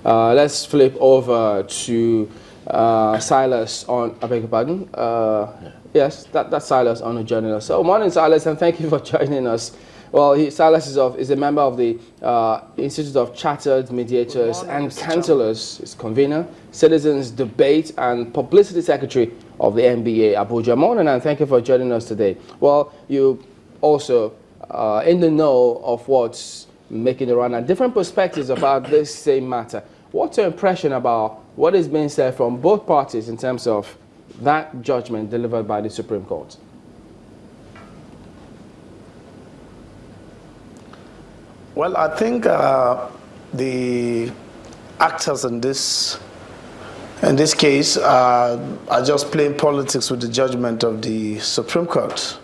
Let's flip over to Silas on. I beg your pardon. Yes, that's Silas Onu joining us. So, morning, Silas, and thank you for joining us. Well, Silas is a member of the Institute of Chartered Mediators and Counselors, is convener, Citizens Debate and Publicity Secretary of the NBA Abuja. Morning, and thank you for joining us today. Well, you also in the know of what's making the run and different perspectives about this same matter. What's your impression about what is being said from both parties in terms of that judgment delivered by the Supreme Court? Well, I think the actors in this case are just playing politics with the judgment of the Supreme Court.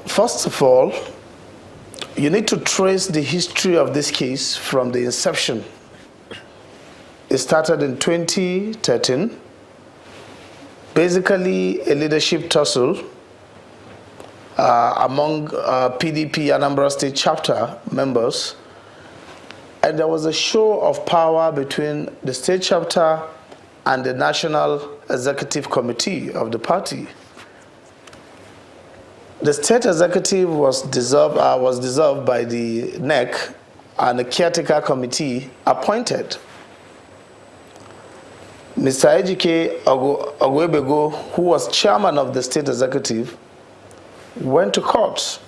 First of all, you need to trace the history of this case from the inception. It started in 2013, basically a leadership tussle among PDP Anambra State chapter members, and there was a show of power between the state chapter and the National Executive Committee of the party. The state executive was dissolved by the NEC, and a caretaker committee appointed. Mr. Ejike Ogwebego, who was chairman of the state executive, went to court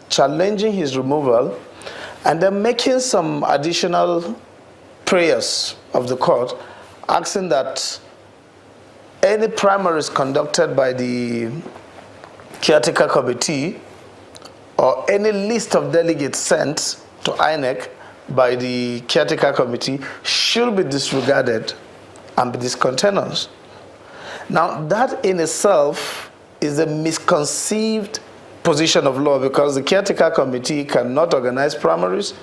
challenging his removal and then making some additional prayers of the court, asking that any primaries conducted by the caretaker committee or any list of delegates sent to INEC by the caretaker committee should be disregarded and be discontinued. Now, that in itself is a misconceived position of law, because the caretaker committee cannot organize primaries,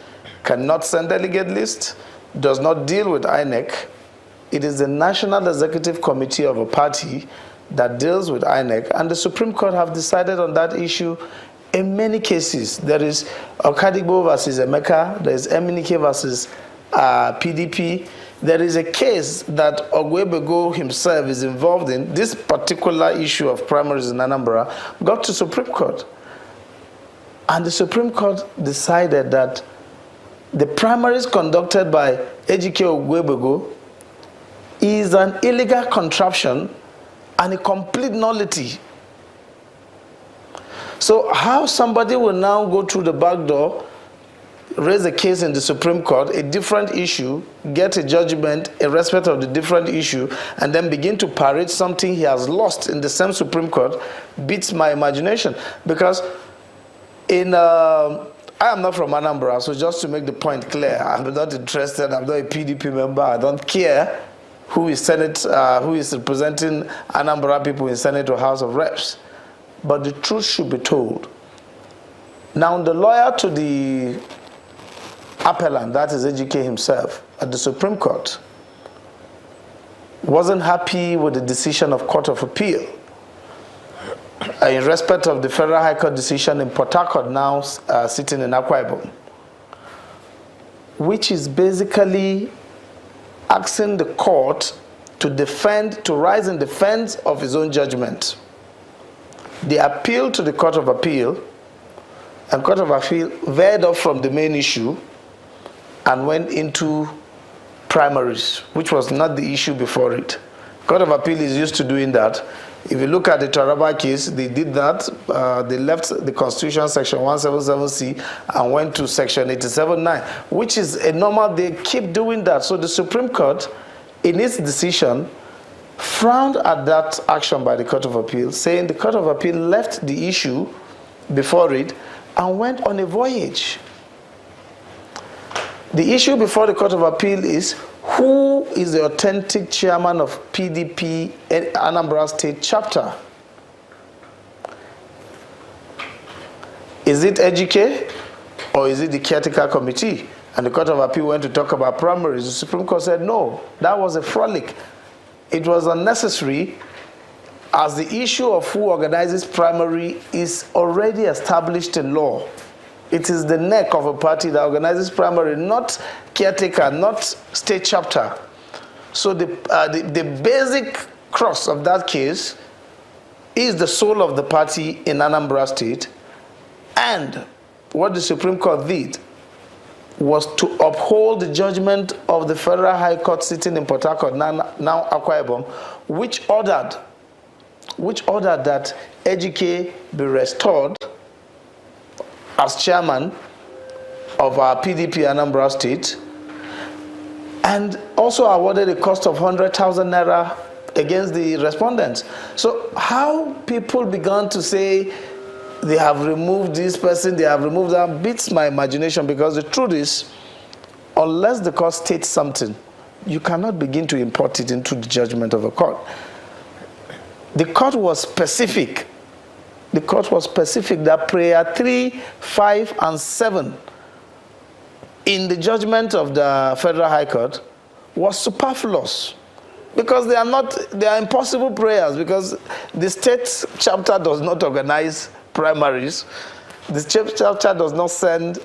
cannot send delegate lists, does not deal with INEC. It is the National Executive Committee of a party that deals with INEC, and the Supreme Court have decided on that issue in many cases. There is Okadigbo versus Emeka, there is Eminike versus PDP. There is a case that Ogwebego himself is involved in. This particular issue of primaries in Anambra got to Supreme Court. And the Supreme Court decided that the primaries conducted by Ejike Ogwebego is an illegal contraption and a complete nullity. So how somebody will now go through the back door, raise a case in the Supreme Court, a different issue, get a judgment in respect of the different issue, and then begin to parade something he has lost in the same Supreme Court, beats my imagination. Because I am not from Anambra, so just to make the point clear, I'm not interested, I'm not a PDP member, I don't care who is representing Anambra people in Senate or House of Reps. But the truth should be told. Now, the lawyer to the appellant, that is Ejike himself, at the Supreme Court, wasn't happy with the decision of Court of Appeal in respect of the Federal High Court decision in Port Harcourt, now sitting in Akwa Ibom, which is basically asking the court to rise in defense of his own judgment. The appeal to the Court of Appeal, and Court of Appeal veered off from the main issue and went into primaries, which was not the issue before it. Court of Appeal is used to doing that. If you look at the Taraba case, they did that. They left the Constitution Section 177C and went to Section 87.9, which is a normal, they keep doing that. So the Supreme Court, in its decision, frowned at that action by the Court of Appeal, saying the Court of Appeal left the issue before it and went on a voyage. The issue before the Court of Appeal is who is the authentic chairman of PDP Anambra State chapter. Is it Ejike or is it the caretaker committee? And the Court of Appeal went to talk about primaries. The Supreme Court said no, that was a frolic. It was unnecessary, as the issue of who organizes primary is already established in law. It is the neck of a party that organizes primary, not caretaker, not state chapter. So the basic crux of that case is the soul of the party in Anambra State, and what the Supreme Court did was to uphold the judgment of the Federal High Court sitting in Port Harcourt, now Akwa Ibom, which ordered that Ejike be restored as chairman of our PDP Anambra State, and also awarded a cost of 100,000 naira against the respondents. So how people began to say they have removed this person, they have removed that, beats my imagination, because the truth is, unless the court states something, you cannot begin to import it into the judgment of a court. The court was specific. The court was specific that prayer 3, 5, and 7 in the judgment of the Federal High Court was superfluous, because they are impossible prayers, because the state chapter does not organize primaries. The state chapter does not send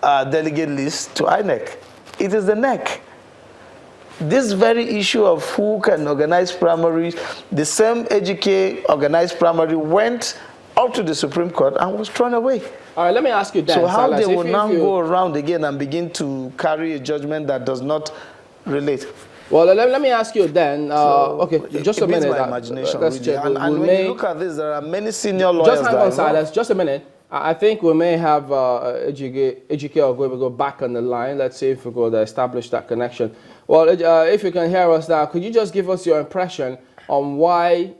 a delegate list to INEC. It is the neck. This very issue of who can organize primaries, the same EJK organized primary went up to the Supreme Court and was thrown away. All right, let me ask you then, so how Silas, they will now go around again and begin to carry a judgment that does not relate? Well, let me ask you then. Okay, just a minute. My imagination, let's really. check. And when you look at this, there are many senior lawyers. Just hang on, Silas. Just a minute. I think we may have EJK or go back on the line. Let's see if we could establish that connection. Well, if you can hear us now, could you just give us your impression on why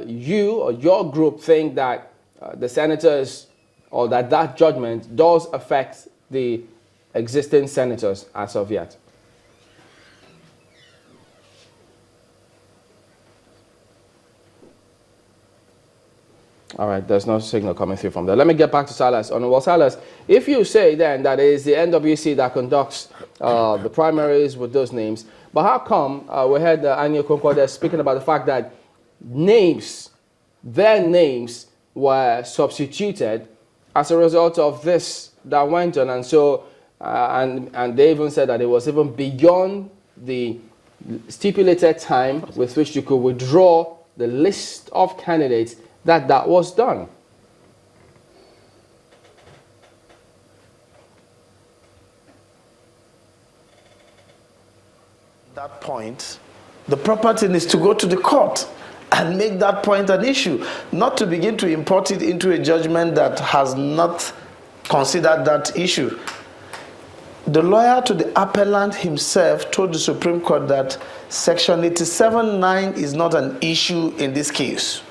you or your group think that the senators, or that judgment does affect the existing senators as of yet? All right, there's no signal coming through from there. Let me get back to Silas Onu. Well, Silas, if you say then that it is the NWC that conducts the primaries with those names, but how come we heard Anya Concordia speaking about the fact that their names were substituted as a result of this that went on, and so and they even said that it was even beyond the stipulated time with which you could withdraw the list of candidates that was done. That point, the proper thing is to go to the court and make that point an issue, not to begin to import it into a judgment that has not considered that issue. The lawyer to the appellant himself told the Supreme Court that Section 87(9) is not an issue in this case.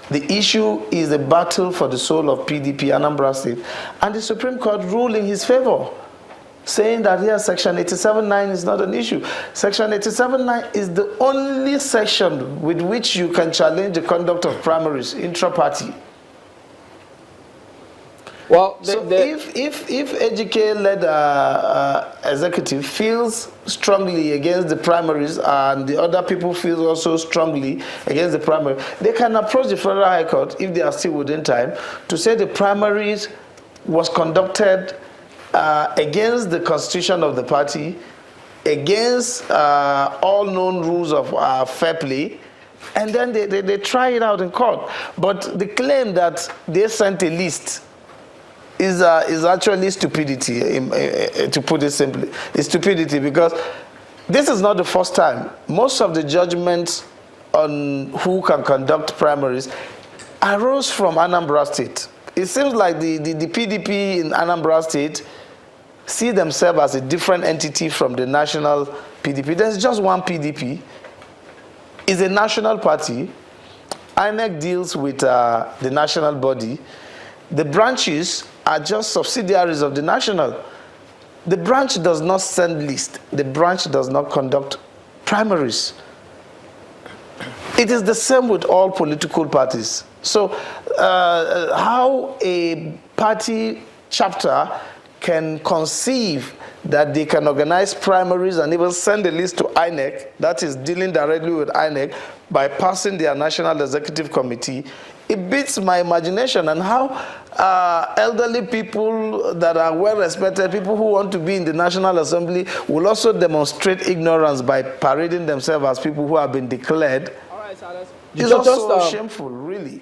The issue is a battle for the soul of PDP Anambra State, and the Supreme Court ruled in his favor, saying that here Section 87(9) is not an issue. Section 87(9) is the only section with which you can challenge the conduct of primaries intra-party. Well, if EJK-led executive feels strongly against the primaries and the other people feel also strongly against the primary, they can approach the Federal High Court, if they are still within time, to say the primaries was conducted against the constitution of the party, against all known rules of fair play, and then they try it out in court. But the claim that they sent a list is actually stupidity, to put it simply. It's stupidity, because this is not the first time. Most of the judgments on who can conduct primaries arose from Anambra State. It seems like the PDP in Anambra State see themselves as a different entity from the national PDP. There's just one PDP. It's a national party. INEC deals with the national body. The branches are just subsidiaries of the national. The branch does not send list. The branch does not conduct primaries. It is the same with all political parties. So how a party chapter can conceive that they can organize primaries and even send a list to INEC, that is dealing directly with INEC, by passing their National Executive Committee, it beats my imagination, and how elderly people that are well respected, people who want to be in the National Assembly, will also demonstrate ignorance by parading themselves as people who have been declared. All right, Silas. It's also shameful, really.